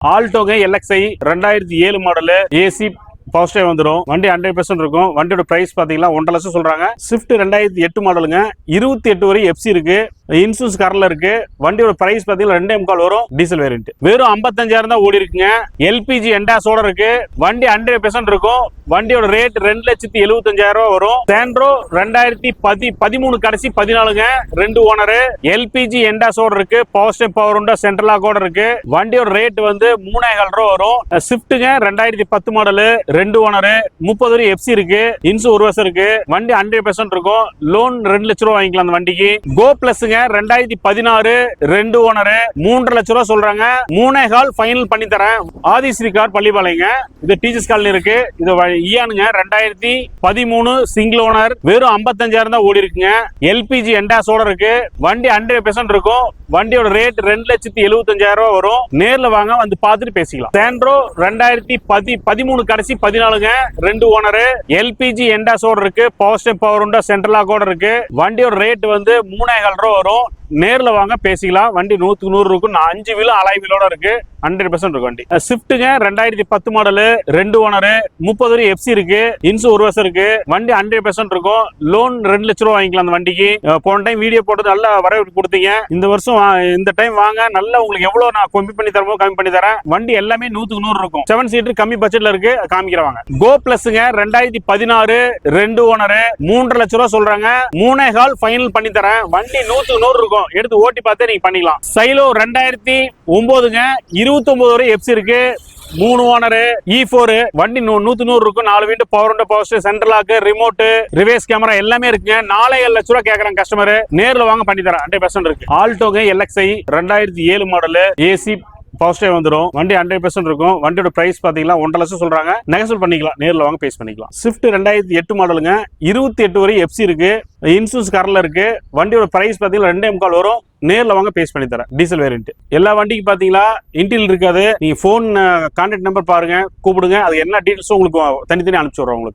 ஆல்டோங்க LXi 2007 model AC power steering வந்துடும். வண்டி 100% இருக்கும். வண்டியோட பிரைஸ் பாத்தீங்கன்னா 1.5 லட்சம் சொல்றாங்க. ஸ்விஃப்ட் 2008 மாடலுங்க, 28 வரை எஃப்சி இருக்கு, இன்சூரன்ஸ் கரல இருக்கு. வண்டியோட பிரைஸ் பாத்தீங்கன்னா 2.25 வரும். Diesel variant. வெறும் 55,000 தான் ஓடி இருக்குங்க. எல்பிஜி என்டாஸோட இருக்கு. வண்டி 100% இருக்கும். வண்டியோட ரேட் 2,75,000 வரும். சாண்ட்ரோ 2013 கடைசி 14ங்க, 2 ஓனர், எல்பிஜி என்டாஸோட இருக்கு. பவர் ஸ்டேப் பவர் உண்டா சென்ட்ரல் லாக்கோட இருக்கு. வண்டியோட ரேட் வந்து 3,400 ரூபா வரும். ஸ்விஃப்ட்டுங்க 2010 மாடல், 2 ஓனர், 30 வரை எஃப்சி இருக்கு, இன்சூ 1 வருஷம் இருக்கு. வண்டி 100% இருக்கும். லோன் 2 லட்சம் ரூபா வாங்கிக்கலாம் அந்த வண்டிக்கு. கோ பிளஸ்ங்க 2016, 2 ஓனர், 3.5 லட்சம் ரூபா சொல்றாங்க. 3.25 ஃபைனல் பண்ணி தரேன். ஆதிஸ்ரீ கார் பள்ளிப்பாளையங்க. இது டீச்சர்ஸ் காலனி இருக்கு. இது இயானுங்க 2013 சிங்கிள் ஓனர், வெறும் 55,000 தான் ஓடி இருக்குங்க. எல்பிஜி என்டாஸோட இருக்கு. வண்டி 100% இருக்கும். வண்டியோட ரேட் 2,75,000 வரும். நேர்ல வாங்க, வந்து பார்த்துட்டு பேசிக்கலாம். சாண்ட்ரோ 2013 கடைசி 14ங்க, 2 ஓனர், எல்பிஜி என்டாஸோட இருக்கு. பவர் ஸ்டேப் பவர் உண்டா சென்ட்ரல் லாக்கோட இருக்கு. வண்டியோட ரேட் வந்து 3,400 ரூபா வரும். நேர்ல வாங்க பேசிக்கலாம். வண்டி 100க்கு 100 இருக்கும். 5 வீலும் அலாய் வீலோட இருக்கு. 100% இருக்கு வண்டி. ஸ்விஃப்ட்டுங்க 2010 மாடல், 2 ஓனர், 30 வரை எஃப்சி இருக்கு, இன்சூ 1 வருஷம் இருக்கு. வண்டி 100% இருக்கும். லோன் 2 லட்சம் ரூபா வாங்கிக்கலாம் அந்த வண்டிக்கு. போன டைம் வீடியோ போட்டு நல்ல வரவேற்பு கொடுத்தீங்க. இந்த வருஷம் இந்த டைம் வாங்க, நல்ல உங்களுக்கு எவ்வளவு நான் கம்மி பண்ணி தரமோ கம்மி பண்ணி தரேன். வண்டி எல்லாமே 100க்கு 100 இருக்கும். 7 சீட்டர் கம்மி பட்ஜெட்ல இருக்கு, காமிக்கிறவாங்க. கோ பிளஸ்ங்க 2016, 2 ஓனர், 3.5 லட்சம் ரூபா சொல்றாங்க. 3.25 ஃபைனல் பண்ணி தரேன். வண்டி 100க்கு 100 இருக்கும். எடுத்து ஓட்டி பார்த்து நீங்க பண்ணிக்கலாம். சைலோ 2009ங்க, 29 வரை எஃப்சி இருக்கு, 3 ஓனர், E4, வண்டி 100க்கு 100 இருக்கும். 4 வீட்டு பவர் உண்டு, power steer, central lock, remote, reverse camera எல்லாமே இருக்குங்க. 4,7 லட்சம் ரூபா கேக்குறாங்க கஸ்டமர். நேர்ல வாங்க பண்ணி தரேன். 100% இருக்கு. ஆல்டோங்க LXi 2007 model AC power steering வந்துடும். வண்டி 100% இருக்கும். வண்டியோட பிரைஸ் பாத்தீங்கன்னா 1.5 லட்சம் சொல்றாங்க. நெகோஷியேட் பண்ணிக்கலாம். நேர்ல வாங்க பேஸ் பண்ணிக்கலாம். ஸ்விஃப்ட் 2008 மாடலுங்க, 28 வரை எஃப்சி இருக்கு, இன்சூரன்ஸ் கரல இருக்கு. வண்டியோட பிரைஸ் பாத்தீங்கன்னா 2.25 வரும். நேர்ல வாங்க பேஸ் பண்ணி தரேன். Diesel variant. எல்லா வண்டிக்கு பாத்தீங்களா இன்டீரியல் இருக்காது. நீங்க போன் கான்டாக்ட் நம்பர் பாருங்க, கூப்பிடுங்க. அது என்ன டீடைல்ஸும் உங்களுக்கு தனித்தனி அனுப்பிச்சு விடுறோம் உங்களுக்கு.